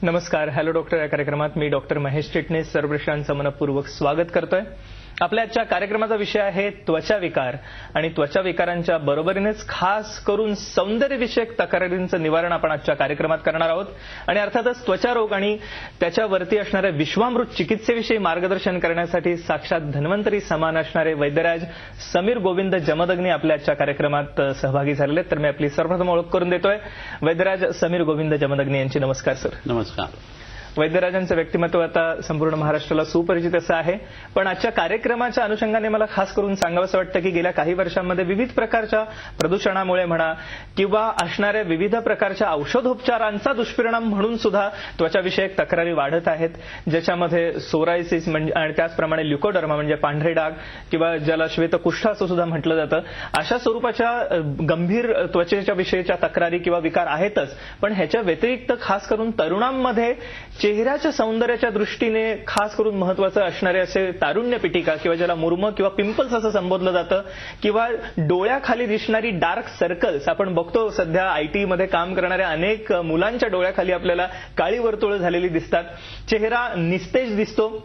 नमस्कार. Hello doctor या कार्यक्रमात मी डॉक्टर महेश चिटणीस सर्व प्रश्नांचं मनपूर्वक स्वागत करतोय. आपल्या आजच्या कार्यक्रमाचा विषय आहे त्वचा विकार आणि त्वचा विकारांच्या बरोबरीनेच खास करून सौंदर्यविषयक तक्रारींचं निवारण आपण आजच्या कार्यक्रमात करणार आहोत. आणि अर्थातच त्वचा रोग आणि त्याच्यावरती असणाऱ्या विश्वामृत चिकित्सेविषयी मार्गदर्शन करण्यासाठी साक्षात धन्वंतरी समान असणारे वैद्यराज समीर गोविंद जमदग्नी आपल्या आजच्या कार्यक्रमात सहभागी झालेले आहेत. तर मी आपली सर्वप्रथम ओळख करून देतोय. वैद्यराज समीर गोविंद जमदग्नी यांची नमस्कार सर. नमस्कार. वैद्यराजांचं व्यक्तिमत्व आता संपूर्ण महाराष्ट्राला सुपरिचित असं आहे, पण आजच्या कार्यक्रमाच्या अनुषंगाने मला खास करून सांगावंसं वाटतं की गेल्या काही वर्षांमध्ये विविध प्रकारच्या प्रदूषणामुळे म्हणा किंवा असणाऱ्या विविध प्रकारच्या औषधोपचारांचा दुष्परिणाम म्हणून सुद्धा त्वचाविषयक तक्रारी वाढत आहेत, ज्याच्यामध्ये सोरायसिस म्हणजे आणि त्याचप्रमाणे ल्युकोडर्मा म्हणजे पांढरे डाग किंवा ज्याला श्वेतकुष्ठ असं सुद्धा म्हटलं जातं, अशा स्वरूपाच्या गंभीर त्वचेच्या विषयीच्या तक्रारी किंवा विकार आहेतच. पण ह्याच्या व्यतिरिक्त खास करून तरुणांमध्ये चेहऱ्याच्या सौंदर्याच्या दृष्टीने खास करून महत्वाचं असणारे असे तारुण्य पिटिका किंवा ज्याला मुर्म किंवा पिंपल्स असं संबोधलं जातं किंवा डोळ्याखाली दिसणारी डार्क सर्कल्स आपण बघतो. सध्या आयटी मध्ये काम करणाऱ्या अनेक मुलांच्या डोळ्याखाली आपल्याला काळी वर्तुळं झालेली दिसतात. चेहरा निस्तेज दिसतो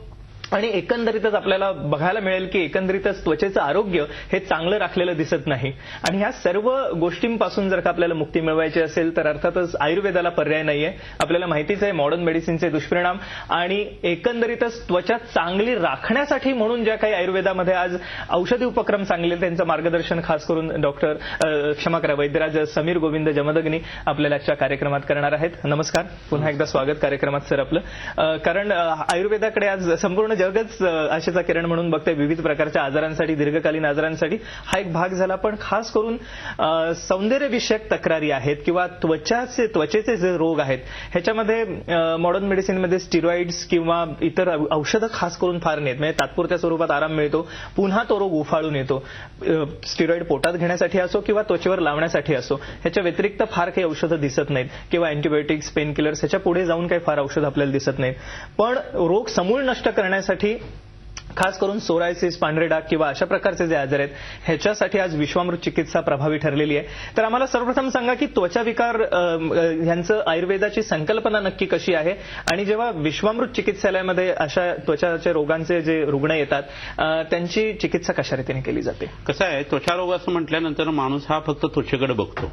आणि एकंदरीतच आपल्याला बघायला मिळेल की एकंदरीतच त्वचेचं आरोग्य हे चांगलं राखलेलं दिसत नाही. आणि ह्या सर्व गोष्टींपासून जर का आपल्याला मुक्ती मिळवायची असेल तर अर्थातच आयुर्वेदाला पर्याय नाहीये. आपल्याला माहितीच आहे मॉडर्न मेडिसिनचे दुष्परिणाम आणि एकंदरीतच त्वचा चांगली राखण्यासाठी म्हणून ज्या काही आयुर्वेदामध्ये आज औषधी उपक्रम सांगले त्यांचं मार्गदर्शन खास करून वैद्यराज समीर गोविंद जमदग्नी आपल्याला आजच्या कार्यक्रमात करणार आहेत. नमस्कार. पुन्हा एकदा स्वागत कार्यक्रमात सर आपलं. कारण आयुर्वेदाकडे आज संपूर्ण जगच आशेचा किरण म्हणून बघते विविध प्रकारच्या आजारांसाठी, दीर्घकालीन आजारांसाठी. हा एक भाग झाला, पण खास करून सौंदर्यविषयक तक्रारी आहेत किंवा त्वचेचे जे रोग आहेत ह्याच्यामध्ये मॉडर्न मेडिसिनमध्ये स्टिरॉइड्स किंवा इतर औषधं खास करून फार नाहीत. म्हणजे तात्पुरत्या स्वरूपात आराम मिळतो, पुन्हा तो रोग उफाळून येतो. स्टिरॉइड पोटात घेण्यासाठी असो किंवा त्वचेवर लावण्यासाठी असो, ह्याच्या व्यतिरिक्त फार काही औषधं दिसत नाहीत किंवा अँटीबायोटिक्स, पेन किलर्स ह्याच्या पुढे जाऊन काही फार औषध आपल्याला दिसत नाहीत. पण रोग समूळ नष्ट करण्यासाठी खास करून सोरायसिस, पांढरे डाग किंवा अशा प्रकारचे जे आजार आहेत ह्याच्यासाठी आज विश्वामृत चिकित्सा प्रभावी ठरलेली आहे. तर आम्हाला सर्वप्रथम सांगा की त्वचा विकार ह्यांचं आयुर्वेदाची संकल्पना नक्की कशी आहे आणि जेव्हा विश्वामृत चिकित्सालयामध्ये अशा त्वचाच्या रोगांचे जे रुग्ण येतात त्यांची चिकित्सा कशा रीतीने केली जाते? कसं आहे, त्वचा रोग असं म्हटल्यानंतर माणूस हा फक्त त्वचेकडे बघतो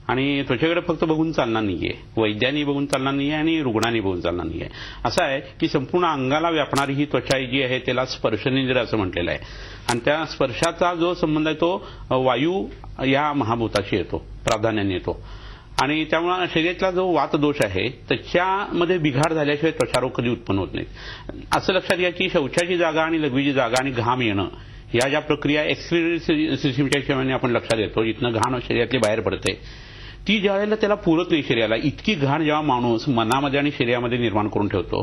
आणि त्वचेकडे फक्त बघून चालणार नाहीये, वैद्यांनी बघून चालणार नाहीये आणि रुग्णांनी बघून चालणार नाहीये. असं आहे की संपूर्ण अंगाला व्यापणारी ही त्वचा जी आहे त्याला स्पर्शनेंद्रिय असं म्हटलेलं आहे. आणि त्या स्पर्शाचा जो संबंध आहे तो वायू या महाभूताशी येतो, प्राधान्याने येतो. आणि त्यामुळे शरीरातला जो वातदोष आहे त्याच्यामध्ये बिघाड झाल्याशिवाय त्वचारोग कधी उत्पन्न होत नाहीत. असं लक्षात घ्या की शौचाची जागा आणि लघवीची जागा आणि घाम येणं या ज्या प्रक्रिया एक्सक्रिटरी सिस्टीमच्या हिशोबाने आपण लक्षात येतो, जिथनं घाण शरीरातली बाहेर पडते ती ज्या वेळेला त्याला पुरत नाही शरीराला, इतकी घाण जेव्हा माणूस मनामध्ये आणि शरीरामध्ये निर्माण करून ठेवतो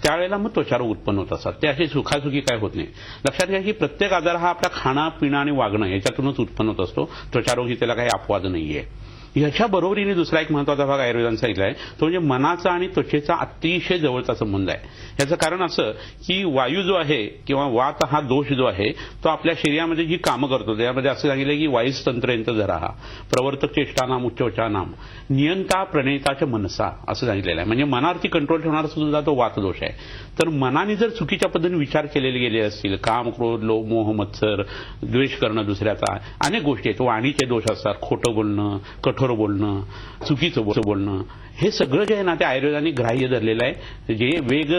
त्यावेळेला मग त्वचारोग उत्पन्न होत असतात. ते असे सुखासुखी काय होत नाही. लक्षात घ्या की प्रत्येक आजार हा आपला खाणं पिणं आणि वागणं याच्यातूनच उत्पन्न होत असतो. त्वचारोग ही त्याला काही अपवाद नाहीये. ह्याच्या बरोबरीने दुसरा एक महत्वाचा भाग आयुर्वेदाने सांगितला आहे तो म्हणजे मनाचा आणि त्वचेचा अतिशय जवळचा संबंध आहे. याचं कारण असं की वायू जो आहे किंवा वात हा दोष जो आहे तो आपल्या शरीरामध्ये जी कामं करतो त्यामध्ये असं सांगितलं की वायुस्तंत्रयंत्र जरा प्रवर्तक चेष्टानाम उच्चवचानाम नियंता प्रणेताच्या मनसा असं सांगितलेलं आहे. म्हणजे मनावरती कंट्रोल ठेवणारा सुद्धा तो वात दोष आहे. तर मनाने जर चुकीच्या पद्धतीने विचार केलेले गेले असतील, काम, क्रोध, लोभ, मोह, मत्सर, द्वेष करणं दुसऱ्याचा, अनेक गोष्टी आहेत. वाणीचे दोष असतात, खोटं बोलणं, कठोर बोलणं, चुकीचं बोलणं, हे सगळं जे आहे ना ते आयुर्वेदाने ग्राह्य धरलेलं आहे. जे वेग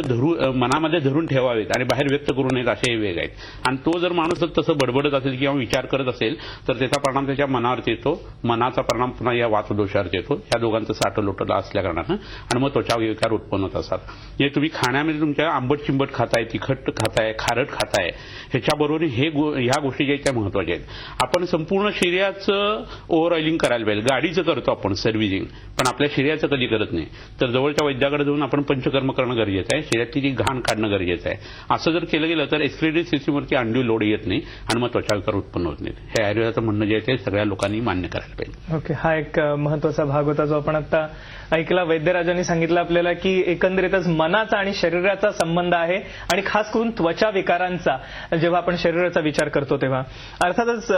मनामध्ये धरून ठेवावेत आणि बाहेर व्यक्त करू नयेत असे वेग आहेत. आणि तो जर माणूस तसं बडबडत असेल किंवा विचार करत असेल तर त्याचा परिणाम त्याच्या मनावरती येतो, मनाचा परिणाम पुन्हा या वातदोषावरती येतो. या दोघांचं साठं लोटलं असल्या कारणानं आणि मग त्वचा विकार उत्पन्न होत असतात. म्हणजे तुम्ही खाण्यामध्ये तुमच्या आंबट चिंबट खाताय, तिखट खाताय, खारट खाताय, ह्याच्याबरोबर ह्या गोष्टी ज्या आहेत त्या महत्वाच्या आहेत. आपण संपूर्ण शरीराचं ओव्हर ऑइलिंग करायला पाहिजे. गाडीचं करतो आपण सर्व्हिसिंग, पण आपल्या शरीराचं कधी करत नाही. तर जवळच्या वैद्याकडे जाऊन आपण पंचकर्म करणं गरजेचं आहे, शरीरातली ती घाण काढणं गरजेचं आहे. असं जर केलं गेलं तर एक्सक्रिटरी सिस्टीमवरती अंड्यू लोड येत नाही आणि मग त्वचा विकार उत्पन्न होत नाही. हे आयुर्वेदाचं म्हणणं जे आहे ते सगळ्या लोकांनी मान्य करायला पाहिजे. ओके, हा एक महत्वाचा भाग होता जो आपण आता ऐकला. वैद्यराजांनी सांगितलं आपल्याला की एकंदरीतच मनाचा आणि शरीराचा संबंध आहे आणि खास करून त्वचा विकारांचा जेव्हा आपण शरीराचा विचार करतो तेव्हा. अर्थातच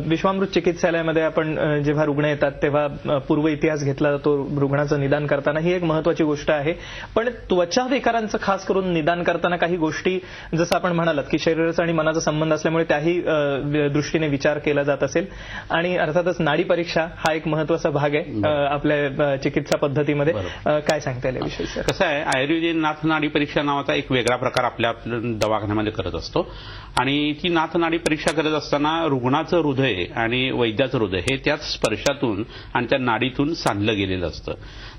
विश्वामृत चिकित्सालयामध्ये आपण जेव्हा रुग्ण येतात तेव्हा पूर्व इतिहास घेतला जातो रुग्णाचं निदान करताना, ही एक महत्वाची गोष्ट आहे. पण त्वचा विकारांचं खास करून निदान करताना काही गोष्टी जसं आपण म्हणालात की शरीराचा आणि मनाचा संबंध असल्यामुळे त्याही दृष्टीने विचार केला जात असेल. आणि अर्थातच नाडी परीक्षा हा एक महत्वाचा भाग आहे आपल्या चिकित्सा पद्धतीमध्ये. काय सांगता येईल याविषयी सर? कसं आहे, आयुर्वेदिक नाथ नाडी परीक्षा नावाचा एक वेगळा प्रकार आपल्या दवाखान्यामध्ये करत असतो आणि ती नाथ नाडी परीक्षा करत असताना रुग्णाचं हृदय आणि वैद्याचं हृदय हे त्याच स्पर्शातून आणि त्या नाडीतून सांधलं गेलेलं असतं.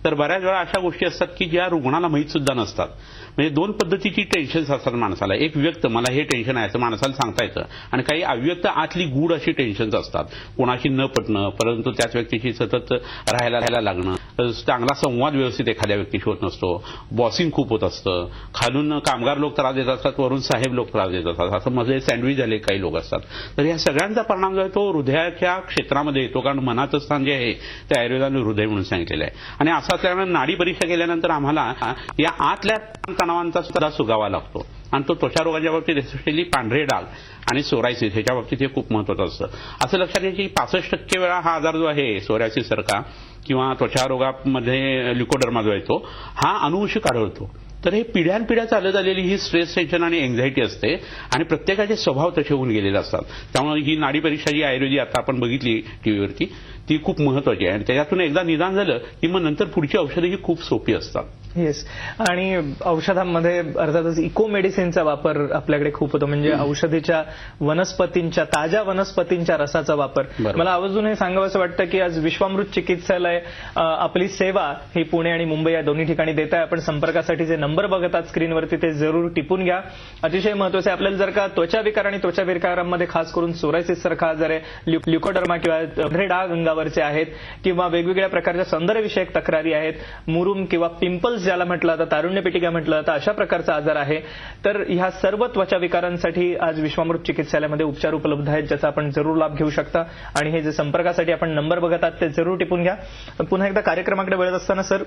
तर बऱ्याच वेळा अशा गोष्टी असतात की ज्या रुग्णाला माहीत सुद्धा नसतात. म्हणजे दोन पद्धतीची टेन्शन्स असतात माणसाला. एक व्यक्त मला हे टेन्शन आहे असं माणसाला सांगता येतं आणि काही अव्यक्त आतली गूढ अशी टेन्शन्स असतात. कोणाशी न पटणं, परंतु त्याच व्यक्तीशी सतत राहायला लागणं, चांगला संवाद व्यवस्थित एखाद्या व्यक्तीशी होत नसतो, बॉसिंग खूप होत असतं, खालून कामगार लोक त्रास देत असतात, वरून साहेब लोक त्रास देत असतात, असं मध्ये सँडविच झाले काही लोक असतात. तर या सगळ्यांचा परिणाम जो आहे तो हृदयाच्या क्षेत्रामध्ये येतो, कारण मनाचं स्थान जे आहे ते आयुर्वेदाने हृदय म्हणून सांगितलेलं आहे. आणि असं असल्यामुळे नाडी परीक्षा केल्यानंतर आम्हाला या आतल्या तणावांचा सुद्धा सुगावा लागतो आणि तो त्वचा रोगाच्या बाबतीत एस्पेशली पांढरे डाग आणि सोरायसिस ह्याच्या बाबतीत हे खूप महत्वाचं असतं. असं लक्षात घ्या की 65% वेळा हा आजार जो आहे सोरायसिस सारखा किंवा त्वचा रोगामध्ये ल्युकोडर्मा जो आहे तो हा अनुवंशिक आढळतो. तर हे पिढ्यानपिढ्या चालत आलेली ही स्ट्रेस, टेन्शन आणि एन्झायटी असते आणि प्रत्येकाचे स्वभाव तसे होऊन गेलेले असतात. त्यामुळे ही नाडी परीक्षा जी आयुर्वेदिक आता आपण बघितली टीव्हीवरती ती खूप महत्वाची आहे आणि त्याच्यातून एकदा निदान झालं की मग नंतर पुढची औषधं ही खूप सोपी असतात. येस. आणि औषधांमध्ये अर्थातच इको मेडिसिनचा वापर आपल्याकडे खूप होतो. म्हणजे औषधीच्या वनस्पतींच्या, ताज्या वनस्पतींच्या रसाचा वापर. मला आवर्जून हे सांगावंसं वाटतं की आज विश्वामृत चिकित्सालय आपली सेवा ही पुणे आणि मुंबई या दोन्ही ठिकाणी देत आहे. आपण संपर्कासाठी जे नंबर बघतात स्क्रीनवरती ते जरूर टिपून घ्या. अतिशय महत्वाचं आहे. आपल्याला जर का त्वचा विकार आणि त्वचा विकारांमध्ये खास करून सोरायसिस सारखा आजार आहे, ल्युकोडर्मा किंवा पांढरे डाग अंगावरचे आहेत किंवा वेगवेगळ्या प्रकारच्या सौंदर्यविषयक तक्रारी आहेत, मुरुम किंवा पिंपल्स ज्याला म्हटलं जातं, तारुण्य पेटिका म्हटलं जातं, अशा प्रकारचा आजार आहे. तर ह्या सर्व त्वचा विकारांसाठी आज विश्वामृत चिकित्सालयामध्ये उपचार उपलब्ध आहेत, ज्याचा आपण जरूर लाभ घेऊ शकता. आणि हे जे संपर्कासाठी आपण नंबर बघत आहात ते जरूर टिपून घ्या. पुन्हा एकदा कार्यक्रमाकडे वळत असताना सर,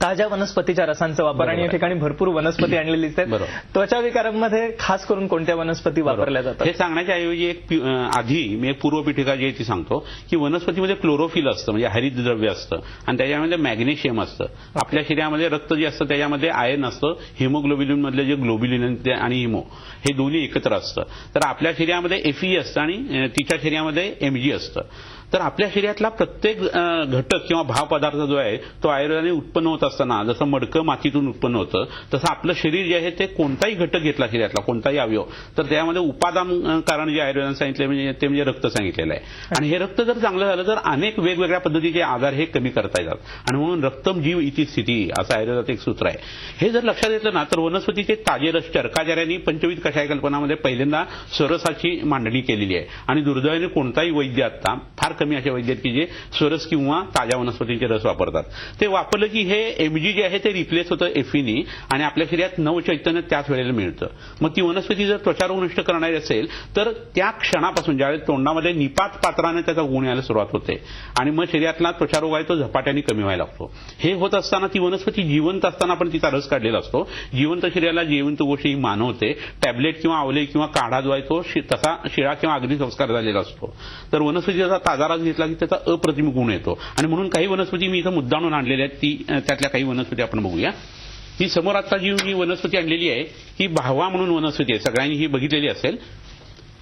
ताज्या वनस्पतीच्या रसांचा वापर आणि या ठिकाणी भरपूर वनस्पती आणलेली आहेत. त्वचा विकारांमध्ये खास करून कोणत्या वनस्पती वापरल्या जातात हे सांगण्याच्या ऐवजी एक आधी मी एक पूर्वपीठिका जी आहे ती सांगतो की वनस्पतीमध्ये क्लोरोफिल असतं, म्हणजे हरितद्रव्य असतं आणि त्याच्यामध्ये मॅग्नेशियम असतं. आपल्या शरीरामध्ये रक्त जे असतं त्याच्यामध्ये आयर्न असतं, हिमोग्लोबिलिन मधले जे ग्लोबिलिन आणि हिमो हे दोन्ही एकत्र असतं. तर आपल्या शरीरामध्ये Fe असतं आणि तिच्या शरीरामध्ये Mg असतं. तर आपल्या शरीरातला प्रत्येक घटक किंवा भाव पदार्थ जो आहे तो आयुर्वेदाने उत्पन्न होत असताना जसं मडकं मातीतून उत्पन्न होतं तसं आपलं शरीर जे आहे ते कोणताही घटक घेतला शरीरातला कोणताही अवयव तर त्यामध्ये उपादान कारण जे आयुर्वेदाने सांगितलं म्हणजे ते म्हणजे रक्त सांगितलेलं आहे. आणि हे रक्त जर चांगलं झालं तर अनेक वेगवेगळ्या पद्धतीचे आजार हे कमी करता येतात आणि म्हणून रक्तम जीव इति स्थिती असं आयुर्वेदात एक सूत्र आहे. हे जर लक्षात घेतलं ना तर वनस्पतीचे ताजे रस चरकाचार्यांनी पंचविध कषाय कल्पनामध्ये पहिल्यांदा स्वरसाची मांडणी केलेली आहे आणि दुर्दैवाने कोणताही वैद्य आता फार कमी असे वैद्य की जे स्वरस किंवा ताज्या वनस्पतींचे रस वापरतात. ते वापरलं की हे Mg जे आहे ते रिप्लेस होतं Fe आणि आपल्या शरीरात नवचैतन्य त्याच वेळेला मिळतं. मग ती वनस्पती जर त्वचारोग नष्ट करणारी असेल तर त्या क्षणापासून ज्यावेळेस तोंडामध्ये निपात पात्राने त्याचा गुण यायला सुरुवात होते आणि मग शरीरातला त्वचारोग आहे तो झपाट्याने कमी व्हायला लागतो. हे होत असताना ती वनस्पती जिवंत असताना आपण तिचा रस काढलेला असतो. जिवंत शरीराला जिवंत गोष्ट ही मानवते. टॅबलेट किंवा आवले किंवा काढा जो आहे तो तसा शिळा किंवा अग्निसंस्कार झालेला असतो. तर वनस्पतीचा ताजा रस घेतला की त्याचा अप्रतिम गुण येतो आणि म्हणून काही वनस्पती मी इथं मुद्दामून आणलेल्या आहेत ती त्यातल्या काही वनस्पती आपण बघूया. ही समोर आता जी मी वनस्पती आणलेली आहे ही भावा म्हणून वनस्पती आहे, सगळ्यांनी ही बघितलेली असेल.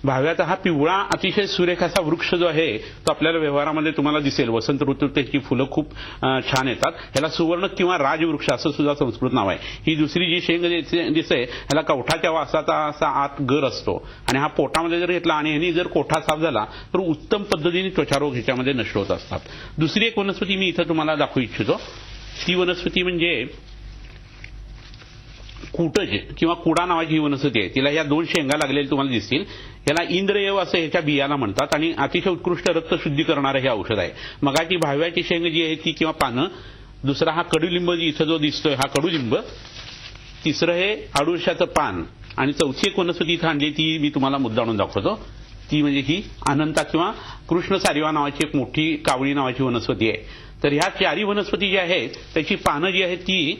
भाव्याचा हा पिवळा अतिशय सुरेख असा वृक्ष जो आहे तो आपल्याला व्यवहारामध्ये तुम्हाला दिसेल. वसंत ऋतूत त्याची फुलं खूप छान येतात. ह्याला सुवर्ण किंवा राजवृक्ष असं सुद्धा संस्कृत नाव आहे. ही दुसरी जी शेंग दिसते ह्याला कवठाच्या वासाचा असा आत गर असतो आणि हा पोटामध्ये जर घेतला आणि ह्यानी जर कोठा साफ झाला तर उत्तम पद्धतीने त्वचारोग ह्याच्यामध्ये नष्ट होत असतात. दुसरी एक वनस्पती मी इथं तुम्हाला दाखवू इच्छितो. ती वनस्पती म्हणजे कुटज किंवा कुडा नावाची ही वनस्पती आहे. तिला या दोन शेंगा लागलेल्या तुम्हाला दिसतील. याला इंद्रयव असं ह्याच्या बियाला म्हणतात आणि अतिशय उत्कृष्ट रक्त शुद्धी करणारं हे औषध आहे. मगाची भाव्याची शेंग जी आहे ती किंवा पानं, दुसरा हा कडुलिंब इथं जो दिसतोय हा कडुलिंब, तिसरं हे अडुळशाचं पान आणि चौथी एक वनस्पती इथं आणली ती मी तुम्हाला मुद्दामून दाखवतो. ती म्हणजे ही अनंता किंवा कृष्ण सारिवा नावाची एक मोठी कावळी नावाची वनस्पती आहे. तर ह्या 4ही वनस्पती ज्या आहेत त्याची पानं जी आहेत ती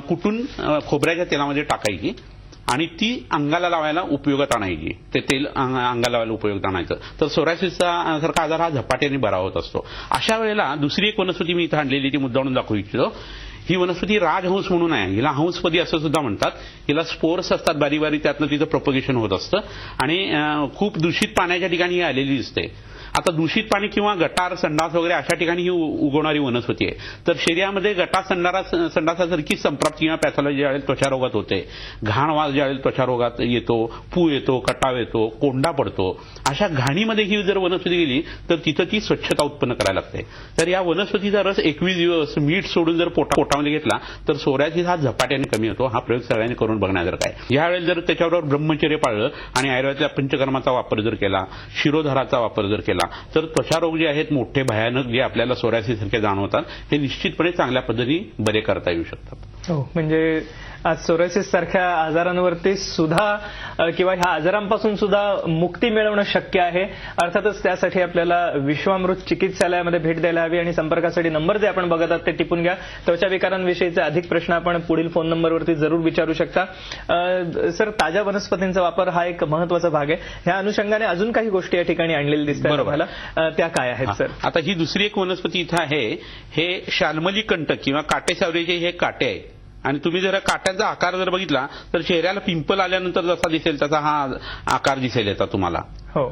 कुटून खोबऱ्याच्या तेलामध्ये टाकायची आणि ती अंगाला लावायला उपयोगात आणायची. ते तेल अंगाला लावायला उपयोगात आणायचं. तर सोरायसिसचा सारखा आजार हा झपाट्याने बरा होत असतो. अशा वेळेला दुसरी एक वनस्पती मी इथं आणलेली ती मुद्दामून दाखवू इच्छितो. ही वनस्पती राजहंस म्हणून आहे. हिला हंसपदी असं सुद्धा म्हणतात. हिला स्पोर्स असतात बारीक बारीक, त्यातनं तिचं प्रोपगेशन होत असतं आणि खूप दूषित पाण्याच्या ठिकाणी ही आलेली दिसते. आता दूषित पाणी किंवा गटार संडास वगैरे अशा ठिकाणी ही उगवणारी वनस्पती आहे. तर शरीरामध्ये गटार संडासासारखी संप्राप्ती किंवा पॅथॉलॉजी ज्यावेळेस त्वचारोगात होते, घाण वास ज्यावेळेस त्वचारोगात येतो, पू येतो, कटाव येतो, कोंडा पडतो, अशा घाणीमध्ये ही जर वनस्पती गेली तर तिथं ती स्वच्छता उत्पन्न करायला लागते. तर या वनस्पतीचा रस 21 दिवस मीठ सोडून जर पोटामध्ये घेतला तर सोरायसिस हा झपाट्याने कमी होतो. हा प्रयोग सगळ्यांनी करून बघण्यासारखा आहे. यावेळेस जर त्याच्याबरोबर ब्रह्मचर्य पाळलं आणि आयुर्वेदाच्या पंचकर्माचा वापर जर केला, शिरोधाराचा वापर जर केला तर त्वचारोग जे आहेत मोठे भयानक जे आपल्याला सोरायसिस सारखे जाणवतात हे निश्चितपणे चांगल्या पद्धतीने बरे करता येऊ शकतात. हो, म्हणजे आज सोरायसिस सारख्या आजारांवरती सुद्धा किंवा ह्या आजारांपासून सुद्धा मुक्ती मिळवणं शक्य आहे. अर्थातच त्यासाठी आपल्याला विश्वामृत चिकित्सालयामध्ये भेट द्यायला हवी आणि संपर्कासाठी नंबर जे आपण बघत आहात ते टिपून घ्या. त्वचा विकारांविषयीचे अधिक प्रश्न आपण पुढील फोन नंबरवरती जरूर विचारू शकता. सर, ताज्या वनस्पतींचा वापर हा एक महत्वाचा भाग आहे. ह्या अनुषंगाने अजून काही गोष्टी या ठिकाणी आणलेल्या दिसतात मला, त्या काय आहेत सर? आता ही दुसरी एक वनस्पती इथं आहे. हे शाल्मली कंटक किंवा काटेसावरीचे हे काटे आहेत आणि तुम्ही जर काट्याचा आकार जर बघितला तर चेहऱ्याला पिंपल आल्यानंतर जसा दिसेल तसा हा आकार दिसेल याचा तुम्हाला. हो,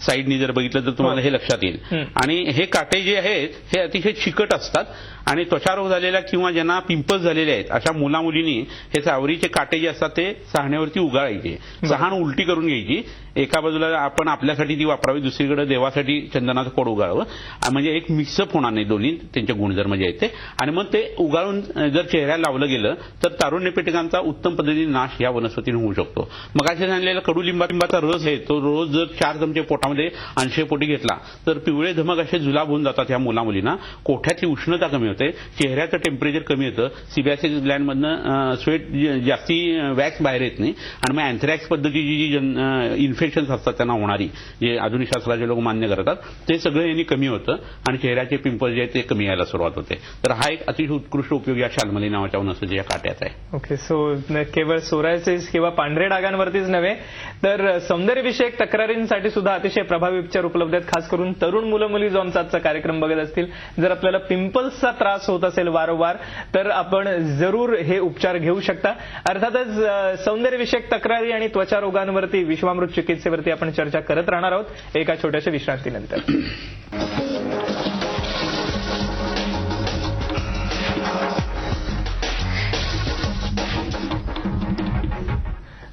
साईडनी जर बघितलं तर तुम्हाला हे लक्षात येईल. आणि हे काटे जे आहेत हे अतिशय चिकट असतात आणि त्वचारोग झालेल्या किंवा ज्यांना पिंपल्स झालेले आहेत अशा मुलामुलींनी हे सावरीचे काटे जे असतात ते सहाण्यावरती उगाळायचे. सहाण उलटी करून घ्यायची. एका बाजूला आपण आपल्यासाठी ती वापरावी, दुसरीकडे देवासाठी चंदनाचं खोड उगाळावं. म्हणजे एक मिक्सअप होणार नाही दोन्ही त्यांचे गुणधर्म जे आहेत ते. आणि मग ते उगाळून जर चेहऱ्याला लावलं गेलं तर तारुण्य पेटकांचा उत्तम पद्धतीने नाश या वनस्पतीने होऊ शकतो. मग असे सांगलेला कडुलिंबाचा रस आहे तो रोज जर 4 चमचे पोटामध्ये अंशेपोटी घेतला तर पिवळे धमक असे जुलाब होऊन जातात ह्या मुलामुलींना. कोठ्यातली उष्णता कमी होते, चेहऱ्याचं टेम्परेचर कमी येतं, सिबॅसिस ग्लँडमधनं स्वेट जास्ती वॅक्स बाहेर येत नाही आणि मग अँथ्रॅक्स पद्धतीची जी इन्फेक्शन्स असतात त्यांना होणारी, जे आधुनिक शास्त्राचे लोक मान्य करतात, ते सगळं यांनी कमी होतं आणि चेहऱ्याचे पिंपल जे आहेत ते कमी यायला सुरुवात होते. तर हा एक अतिशय उत्कृष्ट उपयोग या शाल्मली नावाच्या वनस्पतीच्या काट्यात आहे. ओके, सो केवळ सोरायसिस किंवा पांढऱ्या डागांवरतीच नव्हे तर सौंदर्यविषयक तक्रारींसाठी सुद्धा अतिशय प्रभावी उपचार उपलब्ध आहेत. खास करून तरुण मुलं मुली जो आमचा आजचा कार्यक्रम बघत असतील, जर आपल्याला पिंपल्सचा त्रास होत असेल वारंवार तर आपण जरूर हे उपचार घेऊ शकता. अर्थातच सौंदर्यविषयक तक्रारी आणि त्वचा रोगांवरती विश्वामृत चिकित्सेवरती आपण चर्चा करत राहणार आहोत एका छोट्याशा विश्रांतीनंतर.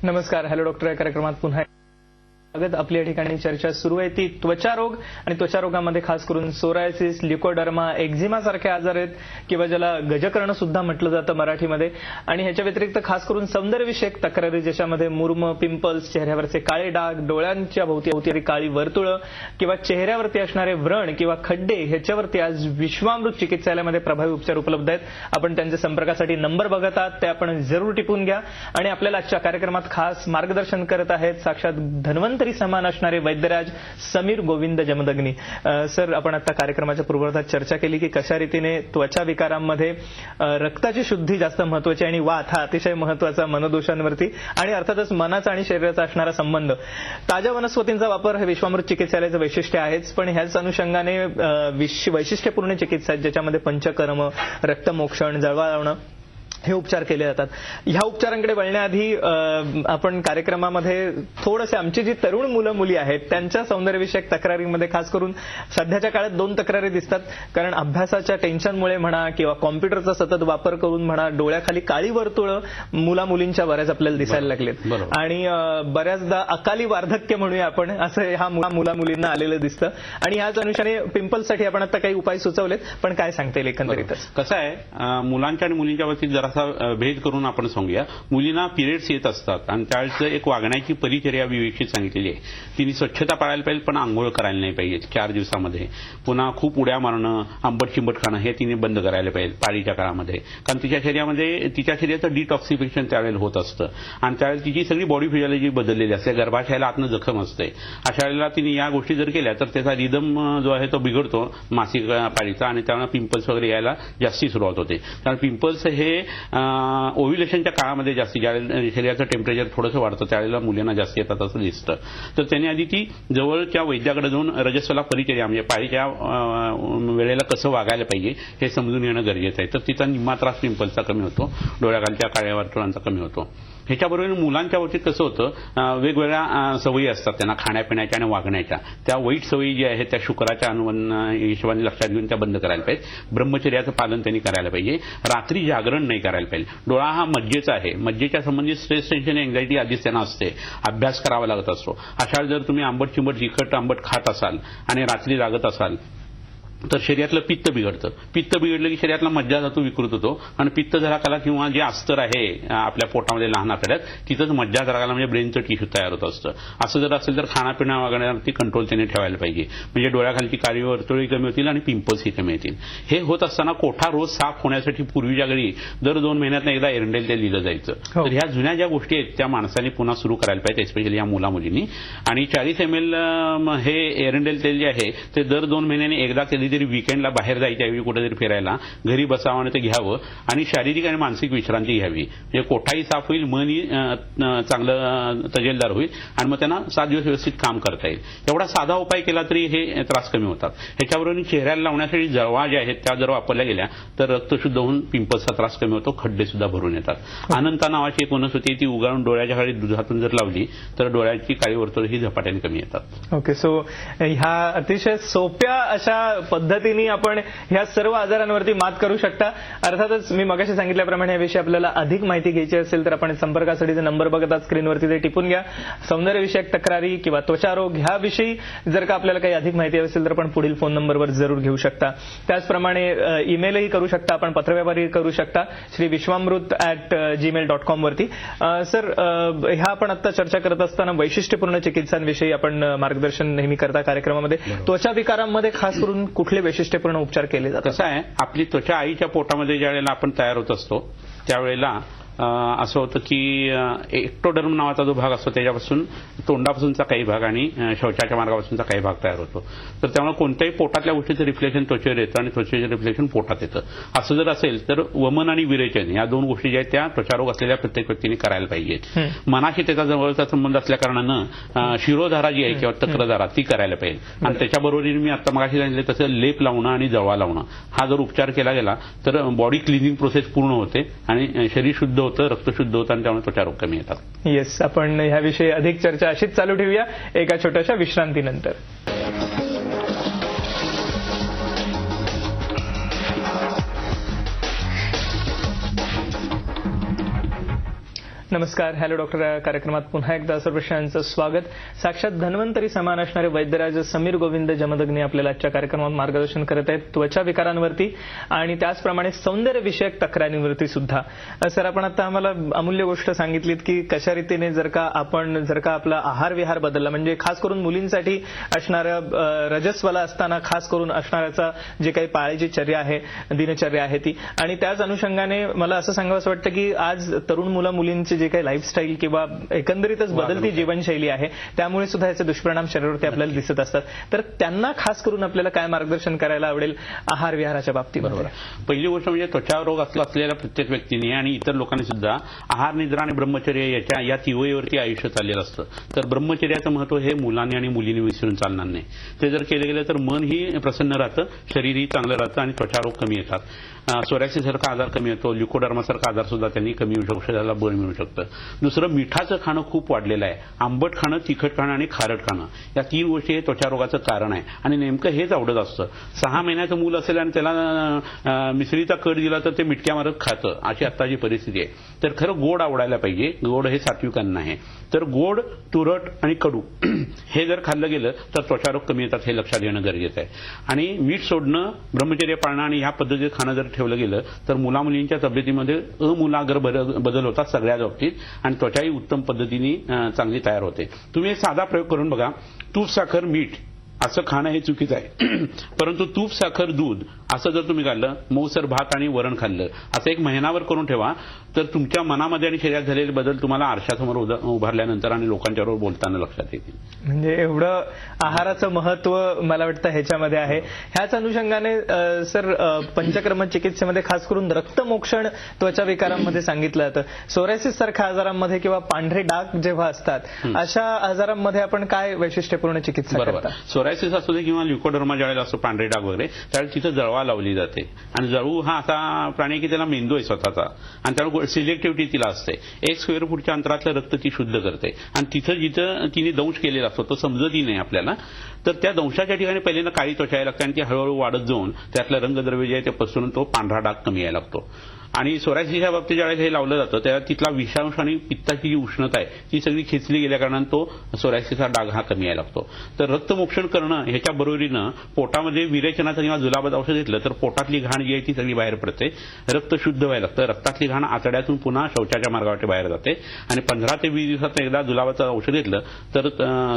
नमस्कार, हॅलो डॉक्टर या कार्यक्रमात पुन्हा आपल्या ठिकाणी चर्चा सुरू आहे ती त्वचा रोग आणि त्वचा रोगामध्ये खास करून सोरायसिस, ल्युकोडर्मा, एक्झिमा सारखे आजार आहेत किंवा ज्याला गजकर्ण सुद्धा म्हटलं जातं मराठीमध्ये. आणि ह्याच्या व्यतिरिक्त खास करून सौंदर्यविषयक तक्रारी ज्याच्यामध्ये मुर्म, पिंपल्स, चेहऱ्यावरचे काळे डाग, डोळ्यांच्या भोवती काळी वर्तुळं किंवा चेहऱ्यावरती असणारे व्रण किंवा खड्डे ह्याच्यावरती आज विश्वामृत चिकित्सालयामध्ये प्रभावी उपचार उपलब्ध आहेत. आपण त्यांच्या संपर्कासाठी नंबर बघत आहात ते आपण जरूर टिपून घ्या. आणि आपल्याला आजच्या कार्यक्रमात खास मार्गदर्शन करत आहेत साक्षात धन्वंतरी समान असणारे वैद्यराज समीर गोविंद जमदग्नी. सर, आपण आता कार्यक्रमाच्या पूर्वार्धात चर्चा केली की कशा रीतीने त्वचा विकारांमध्ये रक्ताची शुद्धी जास्त महत्वाची आणि वात हा अतिशय महत्वाचा मनोदोषांवरती आणि अर्थातच मनाचा आणि शरीराचा असणारा संबंध. ताज्या वनस्पतींचा वापर हे विश्वामृत चिकित्सालयाचं वैशिष्ट्य आहेच, पण ह्याच अनुषंगाने वैशिष्ट्यपूर्ण चिकित्सा ज्याच्यामध्ये पंचकर्म, रक्तमोक्षण, जळवा लावणं हे उपचार केले जातात. ह्या उपचारांकडे वळण्याआधी आपण कार्यक्रमामध्ये थोडंसं आमची जी तरुण मुलं मुली आहेत त्यांच्या सौंदर्यविषयक तक्रारींमध्ये खास करून सध्याच्या काळात 2 तक्रारी दिसतात. कारण अभ्यासाच्या टेन्शनमुळे म्हणा किंवा कॉम्प्युटरचा सतत वापर करून म्हणा डोळ्याखाली काळी वर्तुळं मुला मुलींच्या बऱ्याच आपल्याला दिसायला लागलेत आणि बऱ्याचदा अकाली वार्धक्य म्हणूया आपण असं ह्या मुला मुलींना आलेलं दिसतं. आणि ह्याच अनुषंगाने पिंपल्ससाठी आपण आता काही उपाय सुचवलेत, पण काय सांगता येईल एकंदरीतच? कसं आहे, मुलांच्या आणि मुलींच्या बाबतीत जरा थोडासा भेद करून आपण सांगूया. मुलींना पिरियड्स येत असतात आणि त्यावेळेस एक वागण्याची परिचर्या विवेकशी सांगितलेली आहे. तिने स्वच्छता पाळायला पाहिजे, पण आंघोळ करायला नाही पाहिजे 4 दिवसामध्ये. पुन्हा खूप उड्या मारणं, आंबट चिंबट खाणं हे तिने बंद करायला पाहिजे पाळीच्या काळामध्ये. कारण तिच्या शरीराचं डिटॉक्सिफिकेशन त्यावेळेला होत असतं आणि त्यावेळेला तिची सगळी बॉडी फिजिओलॉजी बदललेली असते. गर्भाशयाला आतनं जखम असते. अशा वेळेला तिने या गोष्टी जर केल्या तर त्याचा रिदम जो आहे तो बिघडतो मासिक पाळीचा आणि त्यामुळे पिंपल्स वगैरे यायला जास्ती सुरुवात होते. कारण पिंपल्स हे ओव्ह्युलेशनच्या काळामध्ये जास्ती, ज्यावेळेला शरीराचं टेम्परेचर थोडंसं वाढतं त्यावेळेला मुलींना जास्त येतात असं दिसतं. तर त्यांनी आधी ती जवळच्या वैद्याकडे जाऊन रजस्वला परिचर्या म्हणजे पाळीच्या वेळेला कसं वागायला पाहिजे हे समजून येणं गरजेचं आहे. तर तिचा निम्मा त्रास पिंपल्सचा कमी होतो, डोळ्याखालच्या काळ्या वर्तुळांचा कमी होतो. ह्याच्याबरोबर मुलांच्या बाबतीत कसं होतं, वेगवेगळ्या सवयी असतात त्यांना खाण्यापिण्याच्या आणि वागण्याच्या. त्या वाईट सवयी ज्या आहेत त्या शुक्राच्या हिशोबाने लक्षात घेऊन त्या बंद करायला पाहिजे. ब्रह्मचर्याचं पालन त्यांनी करायला पाहिजे. रात्री जागरण नाही करायला पाहिजे. डोळा हा मज्जेचा आहे. मज्जेच्या संबंधित स्ट्रेस, टेन्शन, एन्झायटी आधीच त्यांना असते. अभ्यास करावा लागत असतो. अशा जर तुम्ही आंबट चिंबट तिखट आंबट खात असाल आणि रात्री जागत असाल तर शरीरातलं पित्त बिघडतं. पित्त बिघडलं की शरीरातला मज्जाधातू विकृत होतो आणि पित्त जराकाला किंवा जे अस्तर आहे आपल्या पोटामध्ये लहान आतड्यात तिथंच मज्जा जराकाला म्हणजे ब्रेनचं टिश्यू तयार होत असतं. असं जर असेल तर खाण्यापिण्या वागण्यावरती कंट्रोल त्यांनी ठेवायला पाहिजे. म्हणजे डोळ्याखालची काळी वर्तुळी कमी होतील आणि पिंपल्सही कमी येतील. हे होत असताना कोठा रोज साफ होण्यासाठी पूर्वीच्या घडी दर 2 महिन्यात एकदा एरंडेल तेल दिलं जायचं. तर ह्या जुन्या ज्या गोष्टी आहेत त्या माणसाने पुन्हा सुरू करायला पाहिजे, स्पेशली या मुला मुलींनी. आणि 40 ml हे एरंडेल तेल जे आहे ते दर 2 महिन्यांनी एकदा कधीतरी वीकेंडला बाहेर जायच्या ऐवजी कुठेतरी फिरायला घरी बसावं आणि ते घ्यावं आणि शारीरिक आणि मानसिक विश्रांती घ्यावी. म्हणजे कोठाही साफ होईल, मनही चांगलं तजेलदार होईल आणि मग त्यांना 7 दिवस व्यवस्थित काम करता येईल. एवढा साधा उपाय केला तरी हे त्रास कमी होतात. ह्याच्याबरोबर चेहऱ्याला लावण्यासाठी जळवा ज्या आहेत त्या जर वापरल्या गेल्या तर रक्त शुद्ध होऊन पिंपल्सचा त्रास कमी होतो, खड्डे सुद्धा भरून येतात. अनंता नावाची एक वनस्पती ती उगाळून डोळ्याच्या खाली दुधातून जर लावली तर डोळ्याची काळी वर्तुळ ही झपाट्याने कमी येतात. ओके, सो ह्या अतिशय सोप्या अशा पद्धतीने आपण ह्या सर्व आजारांवरती मात करू शकता. अर्थातच मी मगाशी सांगितल्याप्रमाणे याविषयी आपल्याला अधिक माहिती घ्यायची असेल तर आपण संपर्कासाठीचे नंबर बघतात स्क्रीनवरती, ते टिपून घ्या. सौंदर्यविषयक तक्रारी किंवा त्वचारोग ह्याविषयी जर का आपल्याला काही अधिक माहिती असेल तर आपण पुढील फोन नंबरवर जरूर घेऊ शकता. त्याचप्रमाणे ईमेलही करू शकता आपण, पत्रव्यवहारही करू शकता श्रीविश्वामृत@gmail.com वरती. सर, ह्या आपण आता चर्चा करत असताना वैशिष्ट्यपूर्ण चिकित्सांविषयी आपण मार्गदर्शन नेहमी करता कार्यक्रमामध्ये. त्वचा विकारांमध्ये खास करून कुठले वैशिष्ट्यपूर्ण उपचार केले जातात? कसं आहे, आपली त्वचा आईच्या पोटामध्ये ज्या वेळेला आपण तयार होत असतो त्यावेळेला असं होतं की एक्टोडर्म नावाचा जो भाग असतो त्याच्यापासून तोंडापासूनचा काही भाग आणि शौचाच्या मार्गापासूनचा काही भाग तयार होतो. तर त्यामुळे कोणत्याही पोटातल्या गोष्टीचं रिफ्लेक्शन त्वचेवर येतं आणि त्वचेचं रिफ्लेक्शन पोटात येतं. असं जर असेल तर वमन आणि विरेचन या 2 गोष्टी ज्या आहेत त्या त्वचारोग असलेल्या प्रत्येक व्यक्तीने करायला पाहिजेत. मनाशी त्याचा जवळचा संबंध असल्या कारणानं शिरोधारा जी आहे किंवा तक्रधारा ती करायला पाहिजे. आणि त्याच्याबरोबर मी आता मगाशी सांगितलं तसं लेप लावणं आणि जळवा लावणं हा जर उपचार केला गेला तर बॉडी क्लिनिंग प्रोसेस पूर्ण होते आणि शरीर शुद्ध होतं, रक्त शुद्ध होतं आणि त्यामुळे त्वचारोग कमी येतात. येस, आपण ह्याविषयी अधिक चर्चा अशीच चालू ठेवूया एका छोट्याशा विश्रांतीनंतर. नमस्कार, हॅलो डॉक्टर कार्यक्रमात पुन्हा एकदा सर्वश्रेयांचं स्वागत. साक्षात धन्वंतरी समान असणारे वैद्यराज समीर गोविंद जमदग्नी आपल्याला आजच्या कार्यक्रमात मार्गदर्शन करत आहेत त्वचा विकारांवरती आणि त्याचप्रमाणे सौंदर्य विषयक तक्रारींवरती सुद्धा. सर, आपण आता आम्हाला अमूल्य गोष्ट सांगितलीत की कशा रीतीने जर का आपला आहार विहार बदलला, म्हणजे खास करून मुलींसाठी असणाऱ्या रजस्वला असताना खास करून असणाऱ्याचा जे काही पाळीची चर्या आहे, दिनचर्या आहे ती, आणि त्याच अनुषंगाने मला असं सांगावं वाटतं की आज तरुण मुलींची जे काही लाईफस्टाईल किंवा एकंदरीतच बदलती जीवनशैली आहे त्यामुळे सुद्धा याचे दुष्परिणाम शरीरावरती आपल्याला दिसत असतात. तर त्यांना खास करून आपल्याला काय मार्गदर्शन करायला आवडेल आहार विहाराच्या बाबतीमध्ये? पहिली गोष्ट म्हणजे त्वचारोग असलेल्या प्रत्येक व्यक्तीने आणि इतर लोकांनी सुद्धा आहार, निद्रा आणि ब्रह्मचर्य या तिवयीवरती आयुष्य चाललेलं असतं. तर ब्रह्मचर्याचं महत्व हे मुलांनी आणि मुलींनी विसरून चालणार नाही. ते जर केलं गेलं तर मनही प्रसन्न राहतं, शरीरही चांगलं राहतं आणि त्वचारोग कमी येतात. सोरायसिस सारखा आजार कमी येतो, ल्युकोडर्मासारखा आजार सुद्धा त्यांनी कमी होऊ शकतो, शरीराला बळ मिळू शकतं. दुसरं, मिठाचं खाणं खूप वाढलेलं आहे. आंबट खाणं, तिखट खाणं आणि खारट खाणं या 3 गोष्टी हे त्वचारोगाचं कारण आहे आणि नेमकं हेच आवडत असतं. 6 महिन्याचं मूल असेल आणि त्याला मिसळीचा कट दिला तर ते मिटक्या मारत खातं, अशी आत्ताची परिस्थिती आहे. तर खरं गोड आवडायला पाहिजे. गोड हे सात्विक अन्न आहे. तर गोड, तुरट आणि कडू हे जर खाल्लं गेलं तर त्वचारोग कमी येतात, हे लक्षात घेणं गरजेचं आहे. आणि मीठ सोडणं, ब्रह्मचर्य पाळणं आणि ह्या पद्धतीचं खाणं जर ठेवलं गेलं तर मुलामुलींच्या तब्येतीमध्ये अमूलाग्र बदल होतात सगळ्या बाबतीत आणि त्वचाही उत्तम पद्धतीने चांगली तयार होते. तुम्ही एक साधा प्रयोग करून बघा. तूप, साखर, मीठ असं खाणं हे चुकीचं आहे. परंतु तूप, साखर, दूध असं जर तुम्ही खाल्लं, मऊसर भात आणि वरण खाल्लं, असं एक महिनाभर करून ठेवा, तर तुमच्या मनामध्ये आणि शरीरात झालेले बदल तुम्हाला आरशासमोर उभारल्यानंतर आणि लोकांच्याबरोबर बोलताना लक्षात येतील. म्हणजे एवढं आहाराचं महत्व मला वाटतं ह्याच्यामध्ये आहे. ह्याच अनुषंगाने सर, पंचकर्म चिकित्सेमध्ये खास करून रक्तमोक्षण त्वचा विकारांमध्ये सांगितलं जातं. सोरायसिस सारख्या आजारांमध्ये किंवा पांढरे डाग जेव्हा असतात अशा आजारांमध्ये आपण काय वैशिष्ट्यपूर्ण चिकित्सा करता? सोरायसिस असू दे किंवा ल्युकोडर्मा ज्यावेळेला असतो पांढरे डाग वगैरे, त्यावेळेला तिथं जळवा लावली जाते आणि जळू हा असा प्राणी की त्याला मेंदू आहे स्वतःचा आणि त्यामुळे सिलेक्टिव्हिटी तिला असते. 1 स्क्वेअर फूटच्या अंतरातलं रक्त ती शुद्ध करते आणि तिथं जिथं तिने दंश केलेला असतो तो समजतही नाही आपल्याला, तर त्या दंशाच्या ठिकाणी पहिल्यांदा काळी त्वचा यायला लागते आणि ती हळूहळू वाढत जाऊन त्यातलं रंगद्रव्य जे आहे ते पसरून तो पांढरा डाग कमी यायला लागतो. आणि सोरायसिसच्या बाबतीत ज्यावेळेस हे लावलं जातं त्याला तिथला विषांश आणि पित्ताची जी उष्णता आहे ती सगळी खेचली गेल्या कारणाने तो सोरायसिसचा डाग हा कमी यायला लागतो. तर रक्तमोक्षण करणं ह्याच्या बरोबरीनं पोटामध्ये विरेचनाचं किंवा जुलाबाचं औषध घेतलं तर पोटातली घाण जी आहे ती सगळी बाहेर पडते, रक्त शुद्ध व्हायला लागतं, रक्तातली घाण आतड्यातून पुन्हा शौचाच्या मार्गावर बाहेर जाते आणि 15 ते 20 दिवसात एकदा जुलाबाचं औषध घेतलं तर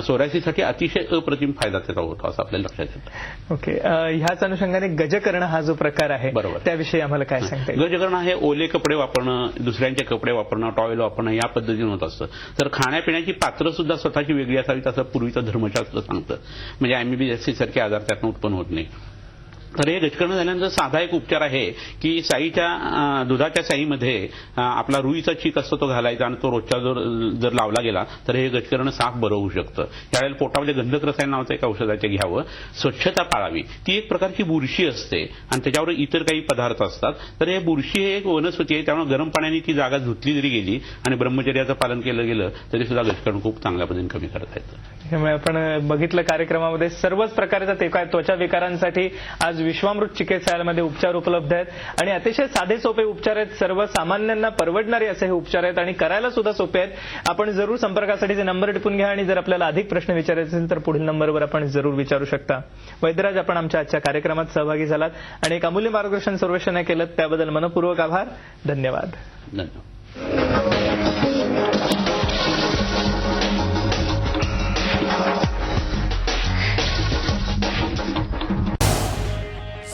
सोरायसिससाठी अतिशय अप्रतिम फायदा त्याचा होतो असं आपल्याला लक्षात येतं. ओके. ह्याच अनुषंगाने गजकरण हा जो प्रकार आहे त्याविषयी आम्हाला काय सांगता येईल? गजकरण हे ओले कपडे वापरणं, दुसऱ्यांचे कपडे वापरणं, टॉवेल वापरणं या पद्धतीने होत असतं. तर खाण्यापिण्याची पात्र सुद्धा स्वतःची वेगळी असावीत असं पूर्वीचं धर्मशास्त्र सांगतं. म्हणजे अॅमिबी सारखे आजार त्यातून उत्पन्न होत नाही. तर हे गजकरण झाल्यानंतर साधा एक उपचार आहे की साईच्या दुधाच्या साईमध्ये आपला रुईचा चीक असतो तो घालायचा आणि तो रोजच्या जर लावला गेला तर हे गजकरण साफ बरं होऊ शकतं. त्यावेळेला पोटामध्ये गंधक रसायन नावाचं एक औषधाचे घ्यावं. स्वच्छता पाळावी. ती एक प्रकारची बुरशी असते आणि त्याच्यावर इतर काही पदार्थ असतात. तर हे बुरशी हे एक वनस्पती आहे, त्यामुळे गरम पाण्याने ती जागा धुतली जरी गेली आणि ब्रह्मचर्याचं पालन केलं गेलं तरी सुद्धा गजकरण खूप चांगल्या पद्धतीने कमी करता येतं. त्यामुळे आपण बघितलं कार्यक्रमामध्ये सर्वच प्रकारच्या त्वचा विकारांसाठी आज विश्वामृत चिकित्सालयामध्ये उपचार उपलब्ध आहेत आणि अतिशय साधे सोपे उपचार आहेत. सर्वसामान्यांना परवडणारे असे हे उपचार आहेत आणि करायला सुद्धा सोपे आहेत. आपण जरूर संपर्कासाठीचे नंबर टिपून घ्या आणि जर आपल्याला अधिक प्रश्न विचारायचे असेल तर पुढील नंबरवर आपण जरूर विचारू शकता. वैद्यराज, आपण आमच्या आजच्या कार्यक्रमात सहभागी झालात आणि एक अमूल्य मार्गदर्शन सर्वेक्षण केलं त्याबद्दल मनपूर्वक आभार. धन्यवाद.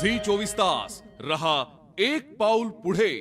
झी 24 तास रहा एक पाऊल पुढे.